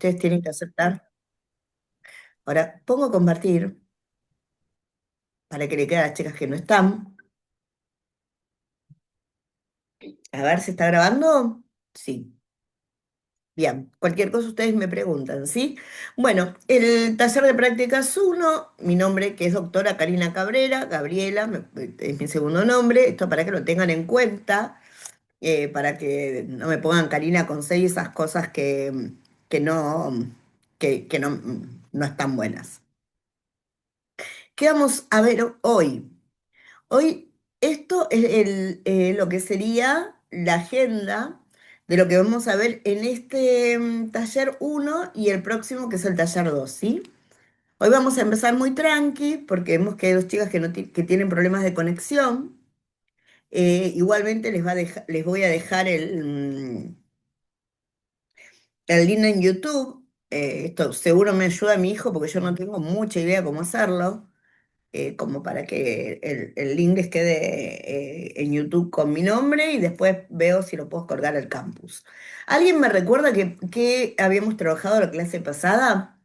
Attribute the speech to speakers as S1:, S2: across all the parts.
S1: Ustedes tienen que aceptar. Ahora, pongo a compartir para que le quede a las chicas que no están. A ver si está grabando. Sí. Bien, cualquier cosa ustedes me preguntan, ¿sí? Bueno, el taller de prácticas uno, mi nombre que es doctora Karina Cabrera, Gabriela, es mi segundo nombre, esto para que lo tengan en cuenta, para que no me pongan Karina con C y esas cosas que no, que no, no están buenas. ¿Qué vamos a ver hoy? Hoy esto es lo que sería la agenda de lo que vamos a ver en este taller uno y el próximo que es el taller 2, ¿sí? Hoy vamos a empezar muy tranqui porque vemos que hay dos chicas que, que tienen problemas de conexión. Igualmente les voy a dejar el link en YouTube. Esto seguro me ayuda a mi hijo porque yo no tengo mucha idea cómo hacerlo. Como para que el link les quede en YouTube con mi nombre y después veo si lo puedo colgar al campus. ¿Alguien me recuerda que habíamos trabajado la clase pasada?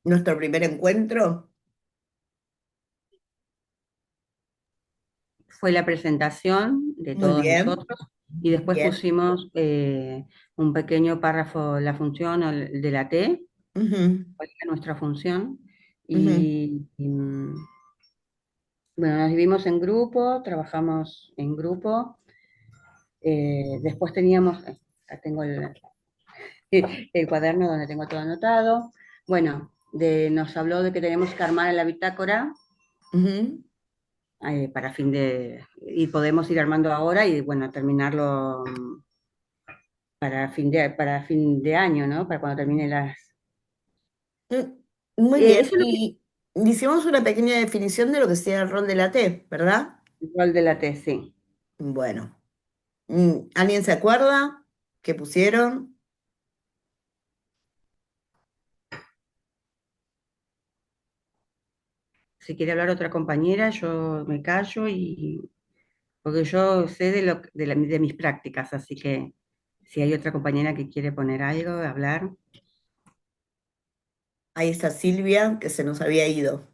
S1: Nuestro primer encuentro.
S2: Fue la presentación de
S1: Muy
S2: todos
S1: bien,
S2: nosotros y después
S1: bien.
S2: pusimos un pequeño párrafo, la función de la T,
S1: Ujú,
S2: cuál era nuestra función.
S1: ujú.
S2: Bueno, nos dividimos en grupo, trabajamos en grupo. Después teníamos, acá tengo el cuaderno donde tengo todo anotado. Bueno, nos habló de que tenemos que armar en la bitácora
S1: Ujú.
S2: para fin de, y podemos ir armando ahora y bueno, terminarlo para fin de año, ¿no? Para cuando termine las...
S1: Mm, Muy bien.
S2: Eso es lo que
S1: Y hicimos una pequeña definición de lo que sería el rol de la T, ¿verdad?
S2: el rol de la tesis.
S1: Bueno, ¿alguien se acuerda qué pusieron?
S2: Si quiere hablar otra compañera, yo me callo porque yo sé de mis prácticas, así que si hay otra compañera que quiere poner algo, hablar.
S1: Ahí está Silvia, que se nos había ido.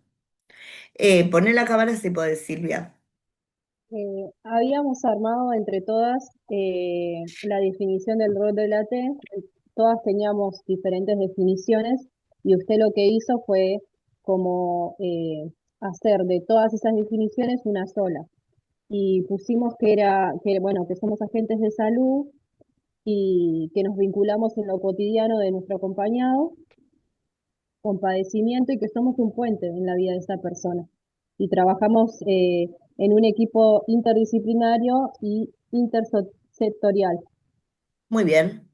S1: Poné la cámara si podés, Silvia.
S3: Habíamos armado entre todas la definición del rol de la T, todas teníamos diferentes definiciones y usted lo que hizo fue como hacer de todas esas definiciones una sola. Y pusimos bueno, que somos agentes de salud y que nos vinculamos en lo cotidiano de nuestro acompañado con padecimiento y que somos un puente en la vida de esa persona. Y trabajamos en un equipo interdisciplinario y intersectorial.
S1: Muy bien,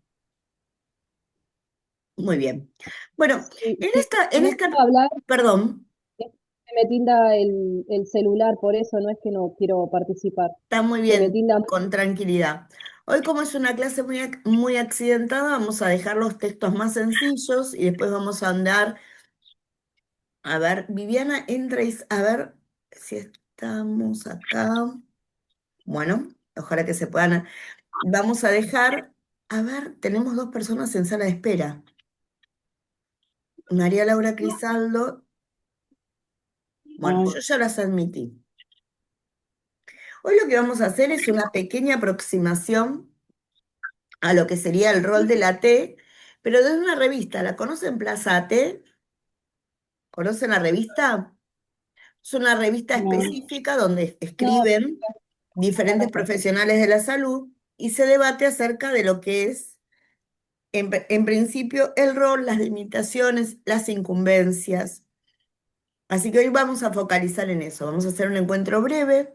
S1: muy bien. Bueno,
S3: Si
S1: en
S3: no puedo
S1: esta,
S3: hablar,
S1: perdón,
S3: se me tilda el celular, por eso no es que no quiero participar.
S1: está muy
S3: Se me
S1: bien,
S3: tilda
S1: con tranquilidad. Hoy, como es una clase muy accidentada, vamos a dejar los textos más sencillos y después vamos a andar. A ver, Viviana, entra y a ver si estamos acá. Bueno, ojalá que se puedan. Vamos a dejar, a ver, tenemos dos personas en sala de espera. María Laura Crisaldo. Bueno,
S2: Ay,
S1: yo ya las admití. Hoy lo que vamos a hacer es una pequeña aproximación a lo que sería el rol de la T, pero desde una revista. ¿La conocen, Plaza T? ¿Conocen la revista? Es una revista
S2: no,
S1: específica donde
S3: no,
S1: escriben
S3: no la
S1: diferentes
S3: conozco.
S1: profesionales de la salud y se debate acerca de lo que es, en principio, el rol, las limitaciones, las incumbencias. Así que hoy vamos a focalizar en eso. Vamos a hacer un encuentro breve.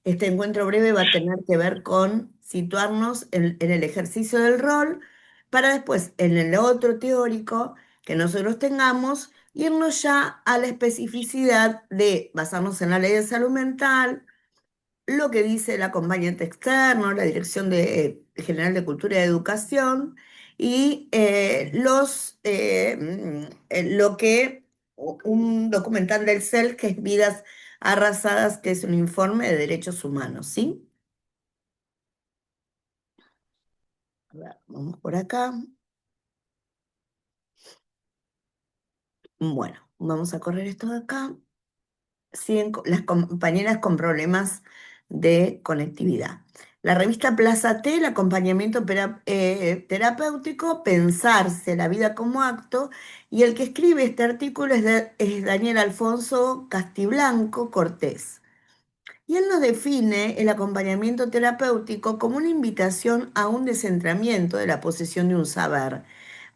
S1: Este encuentro breve va a tener que ver con situarnos en el ejercicio del rol para después, en el otro teórico que nosotros tengamos, irnos ya a la especificidad de basarnos en la ley de salud mental, lo que dice el acompañante externo, la Dirección General de Cultura y Educación, y lo que un documental del CEL, que es Vidas Arrasadas, que es un informe de derechos humanos, ¿sí? A ver, vamos por acá. Bueno, vamos a correr esto de acá. Siguen las compañeras con problemas de conectividad. La revista Plaza T, el acompañamiento terapéutico, pensarse la vida como acto, y el que escribe este artículo es Daniel Alfonso Castiblanco Cortés. Y él nos define el acompañamiento terapéutico como una invitación a un descentramiento de la posesión de un saber,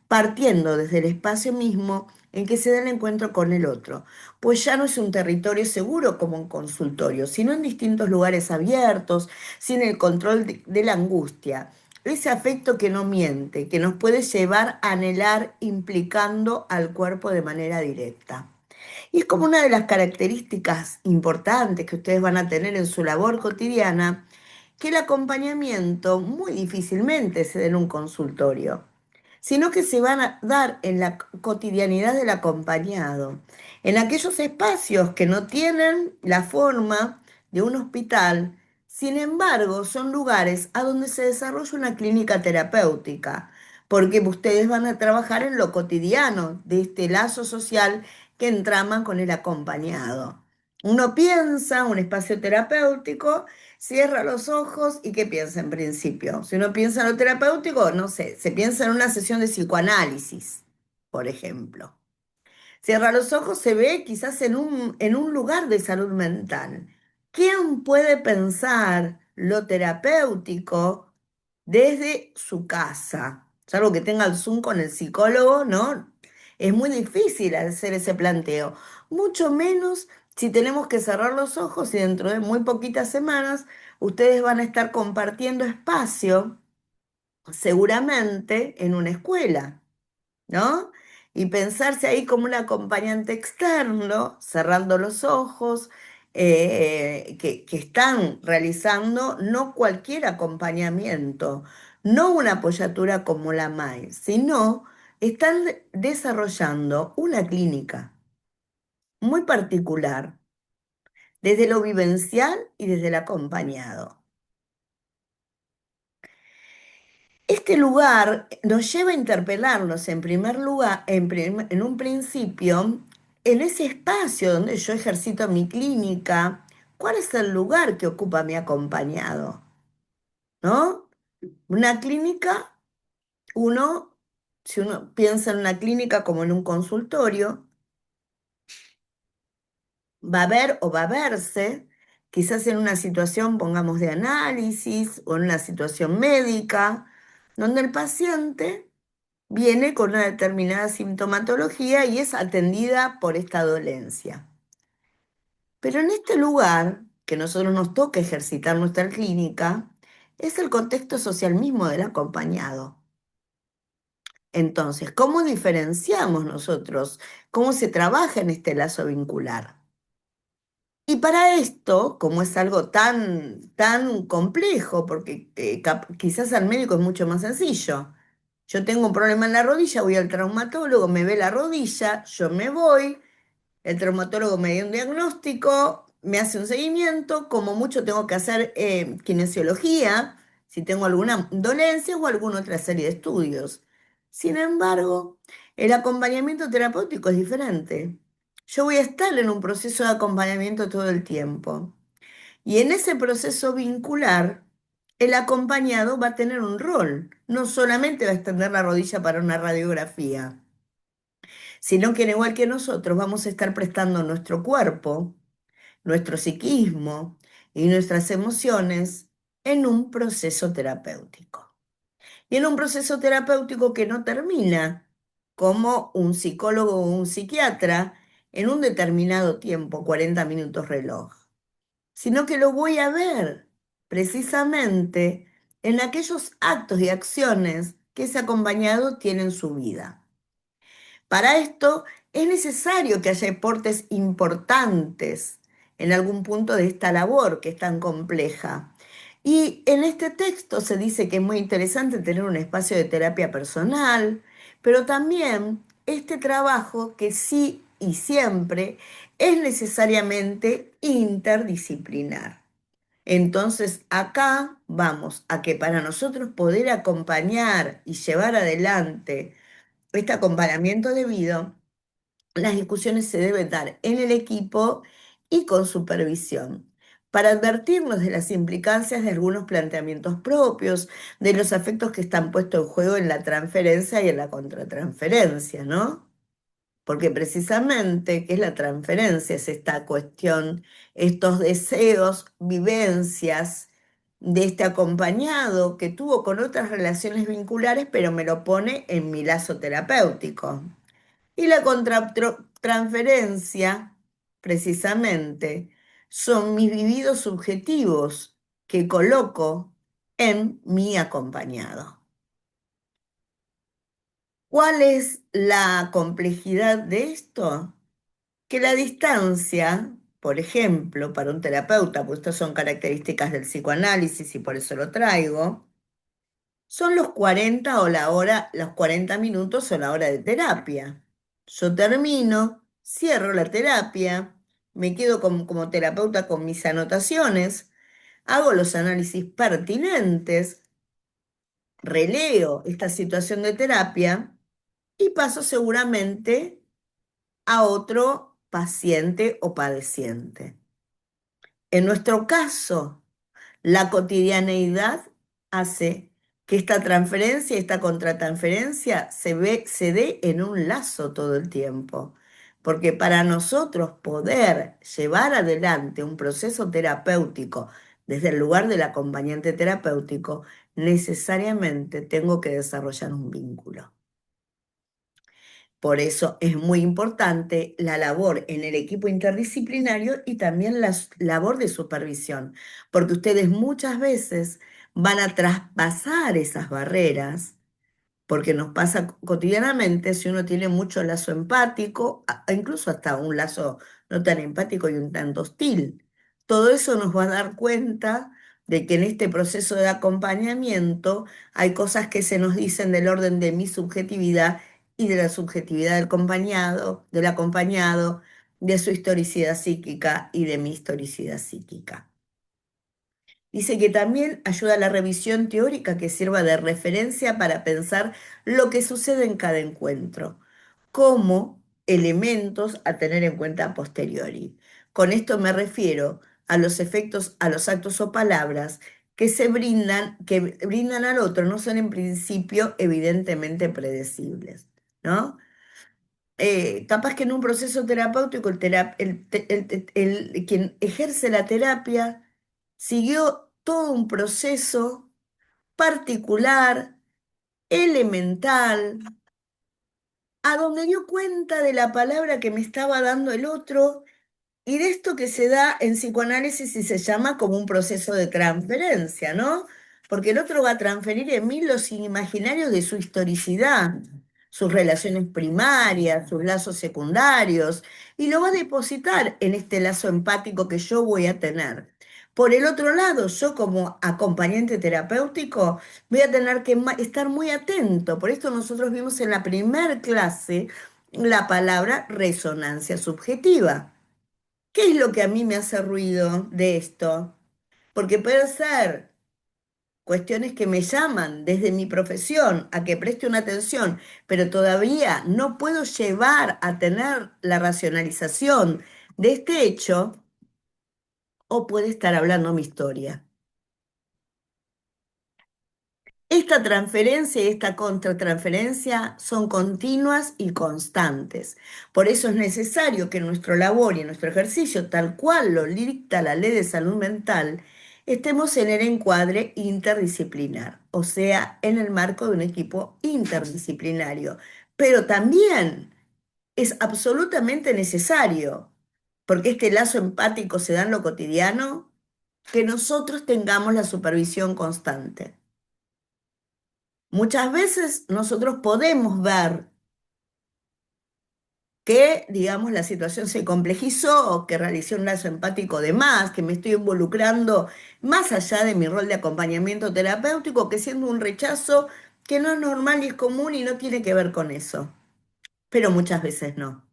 S1: partiendo desde el espacio mismo en que se da el encuentro con el otro, pues ya no es un territorio seguro como un consultorio, sino en distintos lugares abiertos, sin el control de la angustia, ese afecto que no miente, que nos puede llevar a anhelar implicando al cuerpo de manera directa. Y es como una de las características importantes que ustedes van a tener en su labor cotidiana, que el acompañamiento muy difícilmente se da en un consultorio, sino que se van a dar en la cotidianidad del acompañado, en aquellos espacios que no tienen la forma de un hospital. Sin embargo, son lugares a donde se desarrolla una clínica terapéutica, porque ustedes van a trabajar en lo cotidiano de este lazo social que entraman con el acompañado. Uno piensa un espacio terapéutico, cierra los ojos y ¿qué piensa en principio? Si uno piensa en lo terapéutico, no sé, se piensa en una sesión de psicoanálisis, por ejemplo. Cierra los ojos, se ve quizás en un lugar de salud mental. ¿Quién puede pensar lo terapéutico desde su casa? Salvo que tenga el Zoom con el psicólogo, ¿no? Es muy difícil hacer ese planteo. Mucho menos si tenemos que cerrar los ojos y dentro de muy poquitas semanas ustedes van a estar compartiendo espacio, seguramente en una escuela, ¿no? Y pensarse ahí como un acompañante externo, cerrando los ojos, que están realizando no cualquier acompañamiento, no una apoyatura como la MAI, sino están desarrollando una clínica muy particular, desde lo vivencial y desde el acompañado. Este lugar nos lleva a interpelarnos en primer lugar, en un principio, en ese espacio donde yo ejercito mi clínica, ¿cuál es el lugar que ocupa mi acompañado? ¿No? Una clínica, si uno piensa en una clínica como en un consultorio, va a ver o va a verse, quizás en una situación, pongamos, de análisis o en una situación médica, donde el paciente viene con una determinada sintomatología y es atendida por esta dolencia. Pero en este lugar, que nosotros nos toca ejercitar nuestra clínica, es el contexto social mismo del acompañado. Entonces, ¿cómo diferenciamos nosotros? ¿Cómo se trabaja en este lazo vincular? Y para esto, como es algo tan complejo, porque quizás al médico es mucho más sencillo. Yo tengo un problema en la rodilla, voy al traumatólogo, me ve la rodilla, yo me voy, el traumatólogo me da un diagnóstico, me hace un seguimiento, como mucho tengo que hacer kinesiología, si tengo alguna dolencia o alguna otra serie de estudios. Sin embargo, el acompañamiento terapéutico es diferente. Yo voy a estar en un proceso de acompañamiento todo el tiempo. Y en ese proceso vincular, el acompañado va a tener un rol. No solamente va a extender la rodilla para una radiografía, sino que, al igual que nosotros, vamos a estar prestando nuestro cuerpo, nuestro psiquismo y nuestras emociones en un proceso terapéutico. Y en un proceso terapéutico que no termina como un psicólogo o un psiquiatra en un determinado tiempo, 40 minutos reloj, sino que lo voy a ver precisamente en aquellos actos y acciones que ese acompañado tiene en su vida. Para esto es necesario que haya aportes importantes en algún punto de esta labor que es tan compleja. Y en este texto se dice que es muy interesante tener un espacio de terapia personal, pero también este trabajo que sí y siempre es necesariamente interdisciplinar. Entonces, acá vamos a que para nosotros poder acompañar y llevar adelante este acompañamiento debido, las discusiones se deben dar en el equipo y con supervisión, para advertirnos de las implicancias de algunos planteamientos propios, de los efectos que están puestos en juego en la transferencia y en la contratransferencia, ¿no? Porque precisamente, ¿qué es la transferencia? Es esta cuestión, estos deseos, vivencias de este acompañado que tuvo con otras relaciones vinculares, pero me lo pone en mi lazo terapéutico. Y la contratransferencia, precisamente, son mis vividos subjetivos que coloco en mi acompañado. ¿Cuál es la complejidad de esto? Que la distancia, por ejemplo, para un terapeuta, pues estas son características del psicoanálisis y por eso lo traigo, son los 40 o la hora, los 40 minutos o la hora de terapia. Yo termino, cierro la terapia, me quedo como terapeuta con mis anotaciones, hago los análisis pertinentes, releo esta situación de terapia y paso seguramente a otro paciente o padeciente. En nuestro caso, la cotidianeidad hace que esta transferencia y esta contratransferencia se dé en un lazo todo el tiempo. Porque para nosotros poder llevar adelante un proceso terapéutico desde el lugar del acompañante terapéutico, necesariamente tengo que desarrollar un vínculo. Por eso es muy importante la labor en el equipo interdisciplinario y también la labor de supervisión, porque ustedes muchas veces van a traspasar esas barreras porque nos pasa cotidianamente si uno tiene mucho lazo empático, incluso hasta un lazo no tan empático y un tanto hostil. Todo eso nos va a dar cuenta de que en este proceso de acompañamiento hay cosas que se nos dicen del orden de mi subjetividad y de la subjetividad del acompañado, de su historicidad psíquica y de mi historicidad psíquica. Dice que también ayuda a la revisión teórica que sirva de referencia para pensar lo que sucede en cada encuentro, como elementos a tener en cuenta a posteriori. Con esto me refiero a los efectos, a los actos o palabras que brindan al otro, no son en principio evidentemente predecibles, ¿no? Capaz que en un proceso terapéutico quien ejerce la terapia siguió todo un proceso particular, elemental, a donde dio cuenta de la palabra que me estaba dando el otro y de esto que se da en psicoanálisis y se llama como un proceso de transferencia, ¿no? Porque el otro va a transferir en mí los imaginarios de su historicidad, sus relaciones primarias, sus lazos secundarios, y lo va a depositar en este lazo empático que yo voy a tener. Por el otro lado, yo como acompañante terapéutico voy a tener que estar muy atento. Por esto nosotros vimos en la primer clase la palabra resonancia subjetiva. ¿Qué es lo que a mí me hace ruido de esto? Porque puede ser cuestiones que me llaman desde mi profesión a que preste una atención, pero todavía no puedo llevar a tener la racionalización de este hecho, o puede estar hablando mi historia. Esta transferencia y esta contratransferencia son continuas y constantes. Por eso es necesario que en nuestro labor y en nuestro ejercicio, tal cual lo dicta la ley de salud mental, estemos en el encuadre interdisciplinar, o sea, en el marco de un equipo interdisciplinario. Pero también es absolutamente necesario, porque este lazo empático se da en lo cotidiano, que nosotros tengamos la supervisión constante. Muchas veces nosotros podemos ver que, digamos, la situación se complejizó o que realicé un lazo empático de más, que me estoy involucrando más allá de mi rol de acompañamiento terapéutico, que siendo un rechazo que no es normal y es común y no tiene que ver con eso. Pero muchas veces no.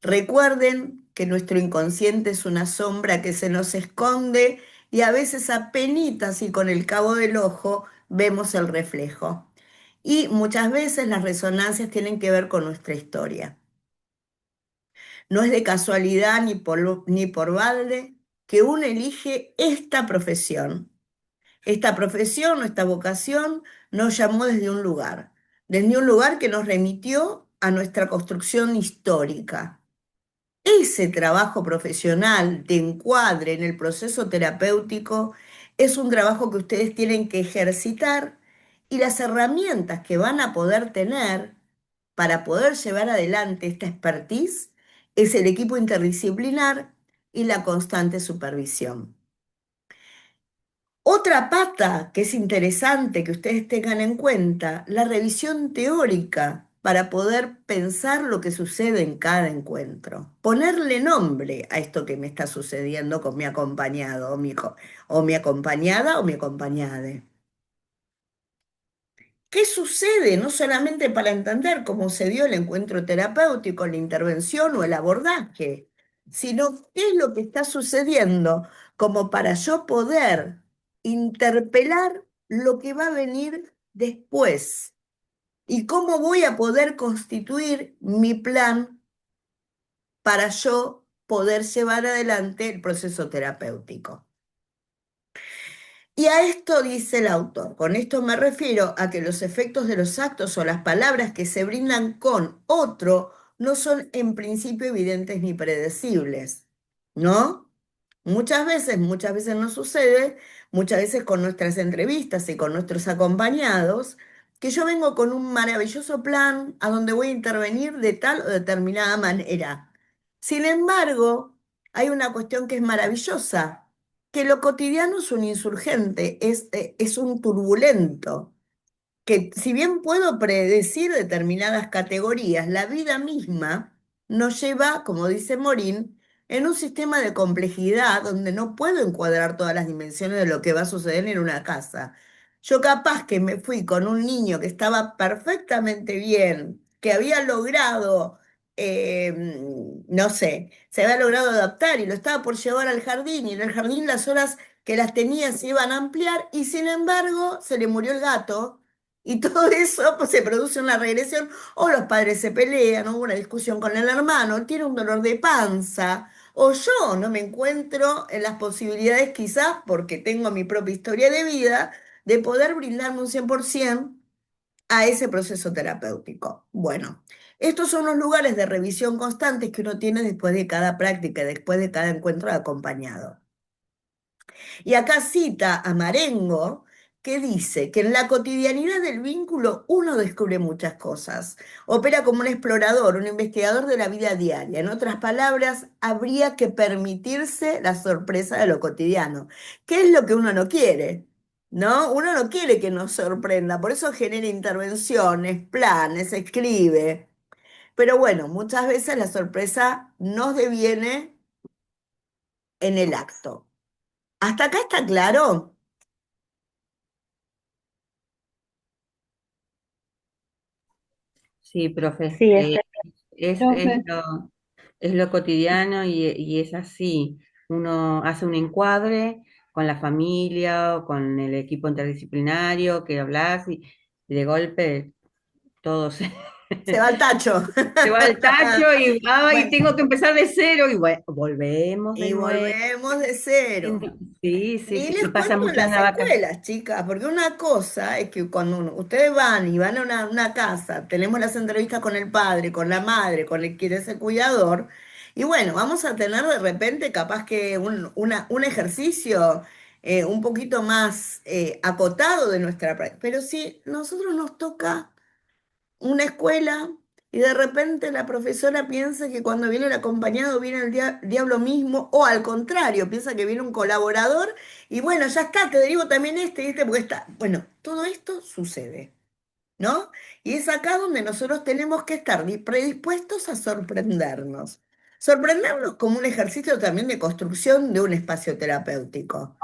S1: Recuerden que nuestro inconsciente es una sombra que se nos esconde y a veces apenitas y con el cabo del ojo vemos el reflejo. Y muchas veces las resonancias tienen que ver con nuestra historia. No es de casualidad ni por balde que uno elige esta profesión. Esta profesión o esta vocación nos llamó desde un lugar que nos remitió a nuestra construcción histórica. Ese trabajo profesional de encuadre en el proceso terapéutico es un trabajo que ustedes tienen que ejercitar y las herramientas que van a poder tener para poder llevar adelante esta expertise es el equipo interdisciplinar y la constante supervisión. Otra pata que es interesante que ustedes tengan en cuenta, la revisión teórica para poder pensar lo que sucede en cada encuentro. Ponerle nombre a esto que me está sucediendo con mi acompañado o mi acompañada o mi acompañade. ¿Qué sucede? No solamente para entender cómo se dio el encuentro terapéutico, la intervención o el abordaje, sino qué es lo que está sucediendo como para yo poder interpelar lo que va a venir después y cómo voy a poder constituir mi plan para yo poder llevar adelante el proceso terapéutico. Y a esto dice el autor, con esto me refiero a que los efectos de los actos o las palabras que se brindan con otro no son en principio evidentes ni predecibles, ¿no? Muchas veces no sucede, muchas veces con nuestras entrevistas y con nuestros acompañados, que yo vengo con un maravilloso plan a donde voy a intervenir de tal o determinada manera. Sin embargo, hay una cuestión que es maravillosa, que lo cotidiano es un insurgente, es un turbulento que si bien puedo predecir determinadas categorías, la vida misma nos lleva, como dice Morín, en un sistema de complejidad donde no puedo encuadrar todas las dimensiones de lo que va a suceder en una casa. Yo capaz que me fui con un niño que estaba perfectamente bien, que había logrado, no sé, se había logrado adaptar y lo estaba por llevar al jardín y en el jardín las horas que las tenía se iban a ampliar y sin embargo se le murió el gato y todo eso pues, se produce una regresión, o los padres se pelean, o hubo una discusión con el hermano, tiene un dolor de panza, o yo no me encuentro en las posibilidades, quizás porque tengo mi propia historia de vida, de poder brindarme un 100% a ese proceso terapéutico. Bueno, estos son los lugares de revisión constantes que uno tiene después de cada práctica, después de cada encuentro de acompañado. Y acá cita a Marengo, que dice que en la cotidianidad del vínculo uno descubre muchas cosas. Opera como un explorador, un investigador de la vida diaria. En otras palabras, habría que permitirse la sorpresa de lo cotidiano. ¿Qué es lo que uno no quiere? ¿No? Uno no quiere que nos sorprenda, por eso genera intervenciones, planes, escribe. Pero bueno, muchas veces la sorpresa nos deviene en el acto. ¿Hasta acá está claro?
S2: Sí, profe,
S3: Sí,
S2: es, es
S3: profe.
S2: lo, es lo cotidiano y es así. Uno hace un encuadre con la familia o con el equipo interdisciplinario que hablas y de golpe todo se,
S1: Se va al tacho.
S2: se va al tacho y ay,
S1: Bueno,
S2: tengo que empezar de cero y bueno, volvemos de
S1: y
S2: nuevo.
S1: volvemos de cero.
S2: Sí, sí,
S1: Ni
S2: sí,
S1: les
S2: y pasa
S1: cuento en
S2: mucho en
S1: las
S2: la vaca.
S1: escuelas, chicas, porque una cosa es que cuando ustedes van y van a una casa, tenemos las entrevistas con el padre, con la madre, con el que es el cuidador, y bueno, vamos a tener de repente capaz que un ejercicio un poquito más acotado de nuestra práctica. Pero si nosotros nos toca una escuela y de repente la profesora piensa que cuando viene el acompañado viene el diablo mismo, o al contrario, piensa que viene un colaborador y bueno, ya está, te derivo también y este, porque está. Bueno, todo esto sucede, ¿no? Y es acá donde nosotros tenemos que estar predispuestos a sorprendernos. Sorprendernos como un ejercicio también de construcción de un espacio terapéutico.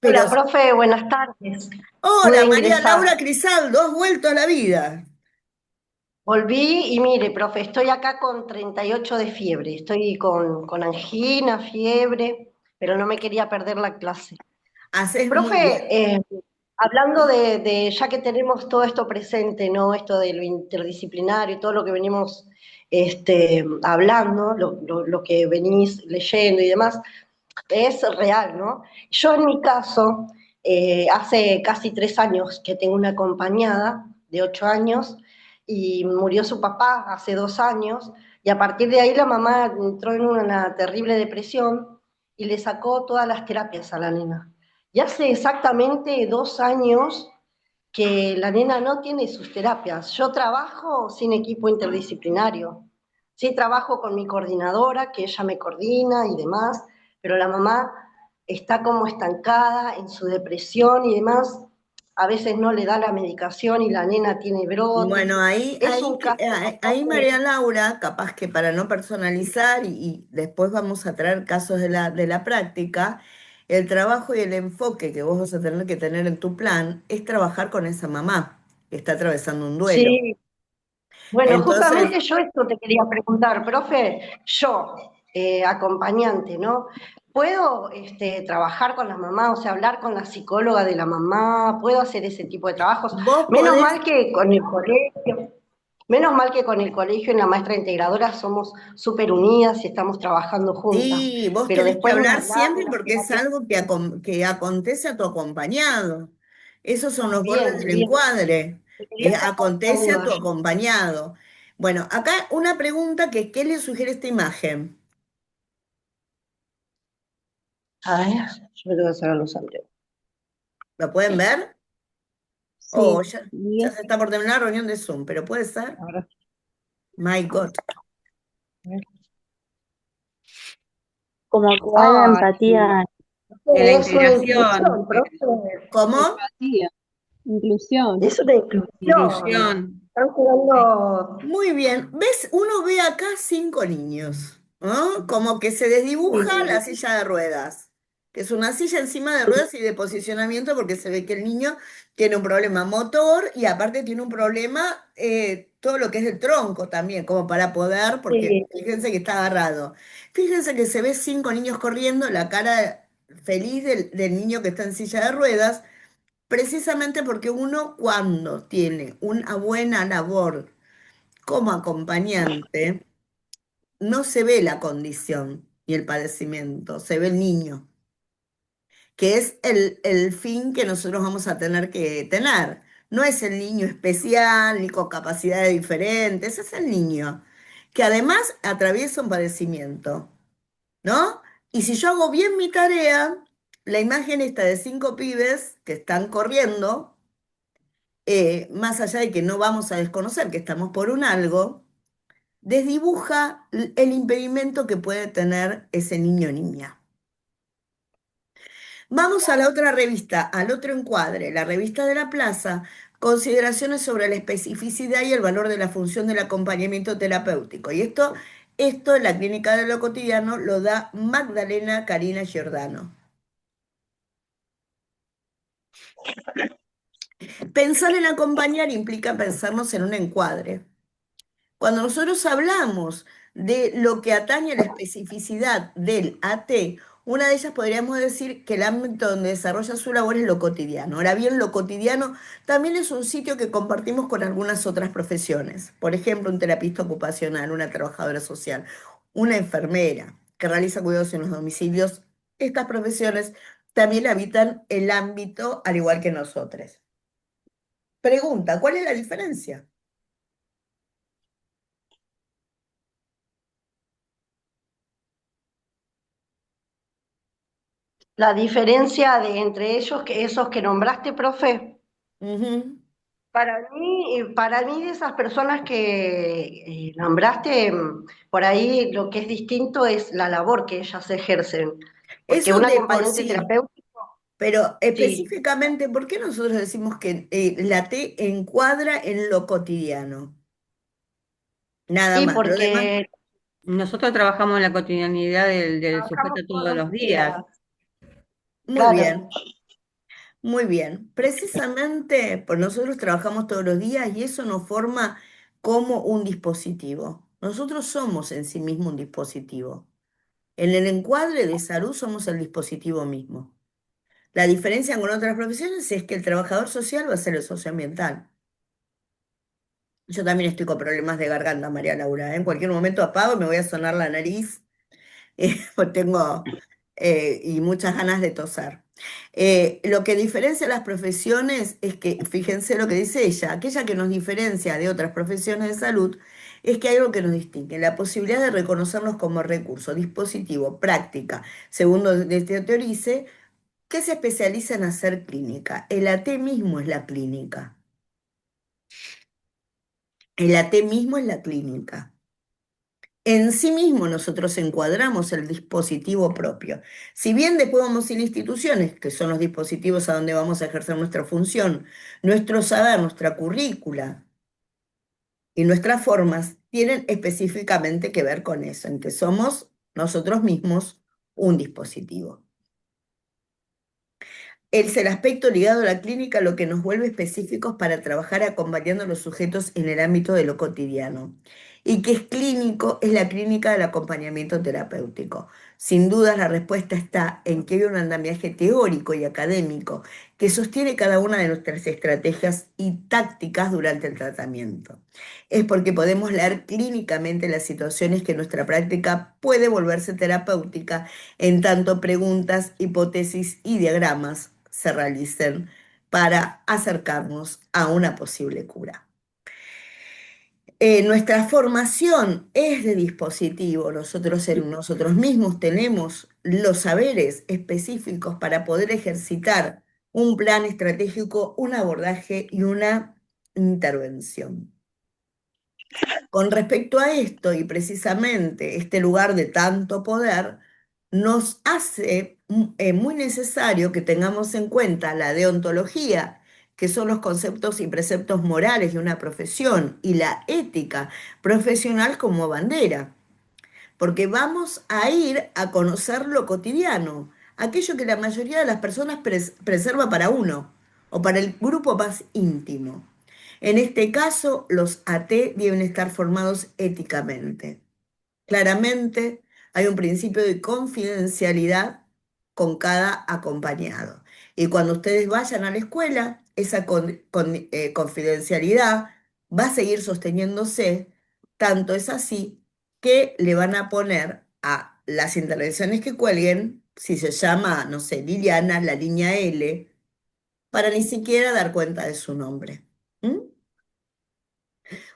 S1: Pero,
S4: Hola, profe, buenas tardes.
S1: hola,
S4: Pude
S1: María Laura
S4: ingresar.
S1: Crisaldo, has vuelto a la vida.
S4: Volví y mire, profe, estoy acá con 38 de fiebre. Estoy con angina, fiebre. pero no me quería perder la clase.
S1: Haces muy bien.
S4: Profe, hablando ya que tenemos todo esto presente, ¿no? Esto de lo interdisciplinario, todo lo que venimos hablando, lo que venís leyendo y demás, es real, ¿no? Yo en mi caso, hace casi 3 años que tengo una acompañada de 8 años y murió su papá hace 2 años y a partir de ahí la mamá entró en una terrible depresión y le sacó todas las terapias a la nena. Y hace exactamente 2 años que la nena no tiene sus terapias. Yo trabajo sin equipo interdisciplinario. Sí, trabajo con mi coordinadora, que ella me coordina y demás, pero la mamá está como estancada en su depresión y demás. A veces no le da la medicación y la nena tiene brotes.
S1: Bueno,
S4: Es un caso
S1: ahí
S4: bastante...
S1: María Laura, capaz que para no personalizar y después vamos a traer casos de la práctica, el trabajo y el enfoque que vos vas a tener que tener en tu plan es trabajar con esa mamá que está atravesando un duelo.
S4: Sí, bueno,
S1: Entonces,
S4: justamente yo esto te quería preguntar, profe, yo, acompañante, ¿no? ¿Puedo trabajar con la mamá, o sea, hablar con la psicóloga de la mamá? ¿Puedo hacer ese tipo de trabajos?
S1: vos
S4: Menos
S1: podés,
S4: mal que con el colegio, menos mal que con el colegio y la maestra integradora somos súper unidas y estamos trabajando juntas,
S1: sí, vos
S4: pero
S1: tenés que
S4: después ni
S1: hablar
S4: hablar de
S1: siempre
S4: las
S1: porque es
S4: terapias.
S1: algo que acontece a tu acompañado. Esos son los bordes
S4: Bien,
S1: del
S4: bien,
S1: encuadre.
S4: te quería sacar esta
S1: Acontece a
S4: duda
S1: tu
S4: yo.
S1: acompañado. Bueno, acá una pregunta que, ¿qué le sugiere esta imagen?
S4: A ver, yo me tengo que sacar los anteojos.
S1: ¿Lo pueden ver? Oh,
S3: Sí, y
S1: ya
S3: es,
S1: se está por terminar la reunión de Zoom, pero puede ser.
S4: Ahora,
S1: My God.
S5: Como que haya
S4: ay,
S5: empatía.
S2: De la
S4: es una
S2: integración,
S4: inclusión, profe.
S1: ¿Cómo?
S3: empatía, inclusión.
S4: Es una inclusión.
S2: inclusión.
S4: Están
S2: Sí.
S4: jugando.
S1: Muy bien. ¿Ves? Uno ve acá 5 niños, ¿no? Como que se desdibuja la
S4: Sí,
S1: silla de ruedas, que es una silla encima de ruedas y de posicionamiento porque se ve que el niño tiene un problema motor y aparte tiene un problema todo lo que es el tronco también, como para poder, porque
S4: sí,
S1: fíjense que está agarrado. Fíjense que se ve 5 niños corriendo, la cara feliz del niño que está en silla de ruedas, precisamente porque uno cuando tiene una buena labor como acompañante, no se ve la condición y el padecimiento, se ve el niño, que es el fin que nosotros vamos a tener que tener. No es el niño especial ni con capacidades diferentes, es el niño que además atraviesa un padecimiento, ¿no? Y si yo hago bien mi tarea, la imagen esta de 5 pibes que están corriendo, más allá de que no vamos a desconocer que estamos por un algo, desdibuja el impedimento que puede tener ese niño o niña. Vamos a la otra revista, al otro encuadre, la revista de la Plaza, consideraciones sobre la especificidad y el valor de la función del acompañamiento terapéutico. Y esto en la clínica de lo cotidiano lo da Magdalena Karina Giordano. Pensar en acompañar implica pensarnos en un encuadre. Cuando nosotros hablamos de lo que atañe a la especificidad del AT, una de ellas podríamos decir que el ámbito donde desarrolla su labor es lo cotidiano. Ahora bien, lo cotidiano también es un sitio que compartimos con algunas otras profesiones. Por ejemplo, un terapista ocupacional, una trabajadora social, una enfermera que realiza cuidados en los domicilios. Estas profesiones también habitan el ámbito al igual que nosotros. Pregunta, ¿cuál es la diferencia?
S4: la diferencia de entre ellos, que esos que nombraste, profe,
S1: Ujú.
S4: para mí de esas personas que nombraste, por ahí lo que es distinto es la labor que ellas ejercen, porque
S1: Eso
S4: un
S1: de por
S4: acompañante
S1: sí,
S4: terapéutico,
S1: pero
S4: sí,
S1: específicamente, ¿por qué nosotros decimos que la T encuadra en lo cotidiano? Nada
S4: y
S1: más, lo demás,
S4: porque
S2: Nosotros trabajamos en la cotidianidad del sujeto
S4: trabajamos todos
S2: todos
S4: los
S2: los días.
S4: días,
S1: muy
S4: claro.
S1: bien, muy bien. Precisamente, pues nosotros trabajamos todos los días y eso nos forma como un dispositivo. Nosotros somos en sí mismo un dispositivo. En el encuadre de salud somos el dispositivo mismo. La diferencia con otras profesiones es que el trabajador social va a ser el socioambiental. Yo también estoy con problemas de garganta, María Laura, ¿eh? En cualquier momento apago y me voy a sonar la nariz, pues tengo y muchas ganas de toser. Lo que diferencia las profesiones es que, fíjense lo que dice ella, aquella que nos diferencia de otras profesiones de salud es que hay algo que nos distingue, la posibilidad de reconocernos como recurso, dispositivo, práctica, según este teorice, que se especializa en hacer clínica. El AT mismo es la clínica. El AT mismo es la clínica. En sí mismo nosotros encuadramos el dispositivo propio. Si bien después vamos a ir a instituciones, que son los dispositivos a donde vamos a ejercer nuestra función, nuestro saber, nuestra currícula y nuestras formas tienen específicamente que ver con eso, en que somos nosotros mismos un dispositivo. Es el aspecto ligado a la clínica lo que nos vuelve específicos para trabajar acompañando a los sujetos en el ámbito de lo cotidiano. ¿Y qué es clínico? Es la clínica del acompañamiento terapéutico. Sin duda la respuesta está en que hay un andamiaje teórico y académico que sostiene cada una de nuestras estrategias y tácticas durante el tratamiento. Es porque podemos leer clínicamente las situaciones que nuestra práctica puede volverse terapéutica en tanto preguntas, hipótesis y diagramas se realicen para acercarnos a una posible cura. Nuestra formación es de dispositivo. Nosotros en nosotros mismos tenemos los saberes específicos para poder ejercitar un plan estratégico, un abordaje y una intervención. Con respecto a esto, y precisamente este lugar de tanto poder, nos hace muy necesario que tengamos en cuenta la deontología, que son los conceptos y preceptos morales de una profesión, y la ética profesional como bandera, porque vamos a ir a conocer lo cotidiano, aquello que la mayoría de las personas preserva para uno o para el grupo más íntimo. En este caso, los AT deben estar formados éticamente. Claramente, hay un principio de confidencialidad con cada acompañado. Y cuando ustedes vayan a la escuela, esa confidencialidad va a seguir sosteniéndose, tanto es así que le van a poner a las intervenciones que cuelguen, si se llama, no sé, Liliana, la línea L, para ni siquiera dar cuenta de su nombre. ¿Mm?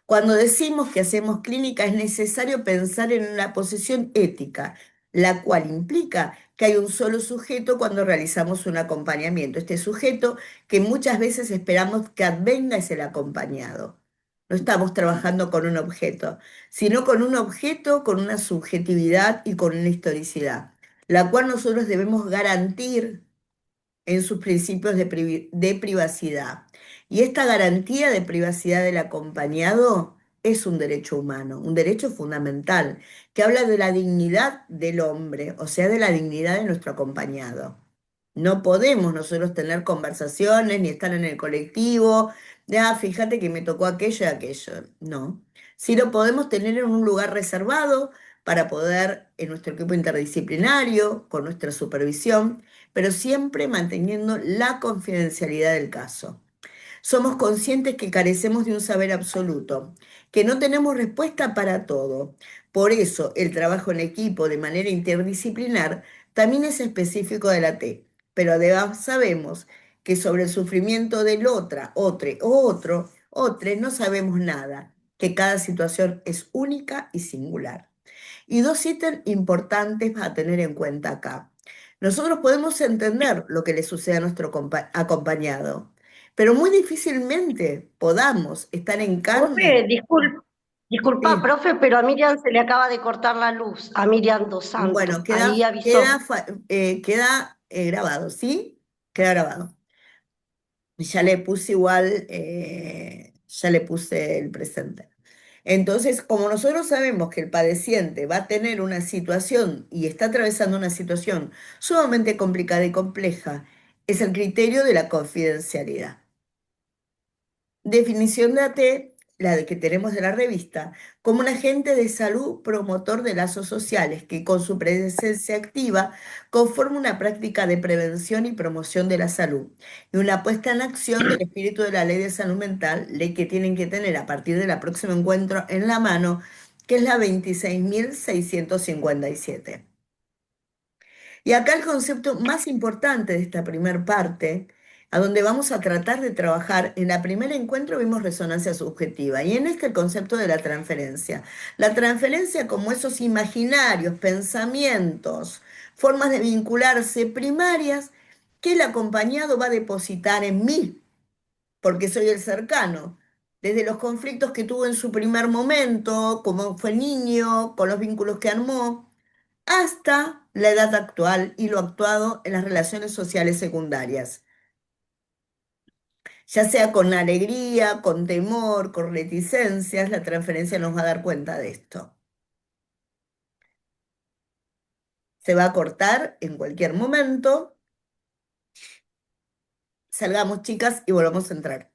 S1: Cuando decimos que hacemos clínica es necesario pensar en una posición ética, la cual implica que hay un solo sujeto cuando realizamos un acompañamiento. Este sujeto que muchas veces esperamos que advenga es el acompañado. No estamos trabajando con un objeto, sino con un objeto, con una subjetividad y con una historicidad, la cual nosotros debemos garantir en sus principios de privacidad. Y esta garantía de privacidad del acompañado es un derecho humano, un derecho fundamental, que habla de la dignidad del hombre, o sea, de la dignidad de nuestro acompañado. No podemos nosotros tener conversaciones ni estar en el colectivo, de, fíjate que me tocó aquello y aquello. No. Sí lo podemos tener en un lugar reservado para poder, en nuestro equipo interdisciplinario, con nuestra supervisión, pero siempre manteniendo la confidencialidad del caso. Somos conscientes que carecemos de un saber absoluto, que no tenemos respuesta para todo. Por eso, el trabajo en equipo de manera interdisciplinar también es específico de la T, pero además sabemos que sobre el sufrimiento del otro, no sabemos nada, que cada situación es única y singular. Y dos ítems importantes a tener en cuenta acá. Nosotros podemos entender lo que le sucede a nuestro acompañado, pero muy difícilmente podamos estar en carne.
S4: Profe, disculpa,
S1: Sí.
S4: profe, pero a Miriam se le acaba de cortar la luz, a Miriam Dos
S1: Bueno,
S4: Santos, ahí avisó.
S1: queda grabado, ¿sí? Queda grabado. Ya le puse igual, ya le puse el presente. Entonces, como nosotros sabemos que el padeciente va a tener una situación y está atravesando una situación sumamente complicada y compleja, es el criterio de la confidencialidad. Definición de AT la de que tenemos de la revista, como un agente de salud promotor de lazos sociales que con su presencia activa conforma una práctica de prevención y promoción de la salud y una puesta en acción del espíritu de la ley de salud mental, ley que tienen que tener a partir del próximo encuentro en la mano, que es la 26.657. Y acá el concepto más importante de esta primer parte, a donde vamos a tratar de trabajar, en la primer encuentro vimos resonancia subjetiva y en este el concepto de la transferencia. La transferencia como esos imaginarios, pensamientos, formas de vincularse primarias que el acompañado va a depositar en mí, porque soy el cercano. Desde los conflictos que tuvo en su primer momento, como fue niño, con los vínculos que armó, hasta la edad actual y lo actuado en las relaciones sociales secundarias, ya sea con alegría, con temor, con reticencias, la transferencia nos va a dar cuenta de esto. Se va a cortar en cualquier momento. Salgamos, chicas, y volvamos a entrar.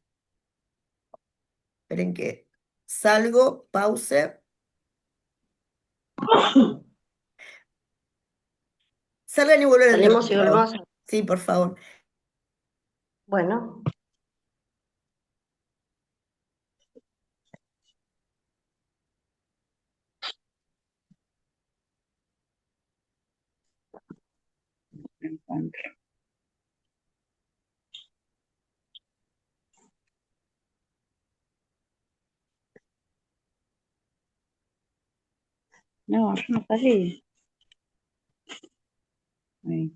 S1: Esperen que salgo, pause. Salgan y vuelven a entrar,
S4: Salimos
S1: por
S4: y
S1: favor.
S4: volvemos.
S1: Sí, por favor.
S4: Bueno,
S5: Encuentro. No, yo no salí. Ahí.